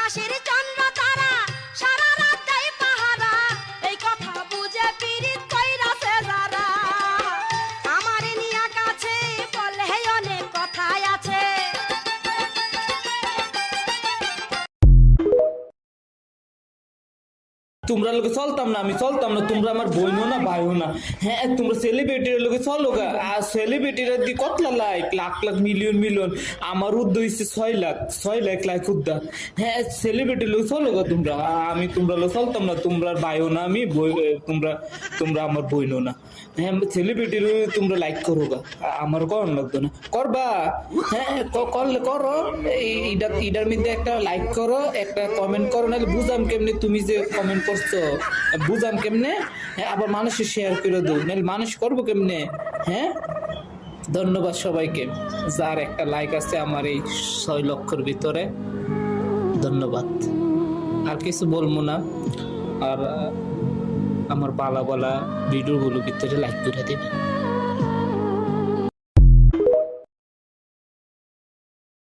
আকাশের চন্দ্র তারা সারা রাত দেয় পাহারা, এই কথা বুঝে পীড়িত কইরাছে যারা। আমার নিয়া কাছে বলে অনেক কথাই আছে। তোমরা লোকে চলতাম না, আমি চলতাম না, তোমরা আমার বইনো না ভাইও না। হ্যাঁ তোমরা সেলিব্রিটির লোকে চলো গা, আর সেলিব্রিটিরা দি কতলা like, lakh lakh million million, আমার উদ্যোগ হচ্ছে 6 লাখ লাইক উদ্যা। হ্যাঁ সেলিব্রিটির লোকে চলো গা তোমরা, আমি তোমরা লোক চলতাম না, তোমরা ভাইও না, আমি তোমরা তোমরা আমার বইনো না। হ্যাঁ সেলিব্রিটির তোমরা লাইক করো গা, আমার করার লাগতো না, করবা। হ্যাঁ করলে করো, ইটার মধ্যে একটা লাইক করো, একটা কমেন্ট করো, নাহলে বুঝাম কেমনে তুমি যে কমেন্ট করছো, বুঝাম কেমনে। হ্যাঁ আবার মানুষের শেয়ার করে দেবো, নাহলে মানুষ করবো কেমনে। হ্যাঁ ধন্যবাদ সবাইকে, যার একটা লাইক আছে আমার এই 6 লক্ষের ভিতরে, ধন্যবাদ। আর কিছু বলবো না, আর আমার বালা বালা ভিডিওগুলো ভিতরে লাইক করে দেবেন।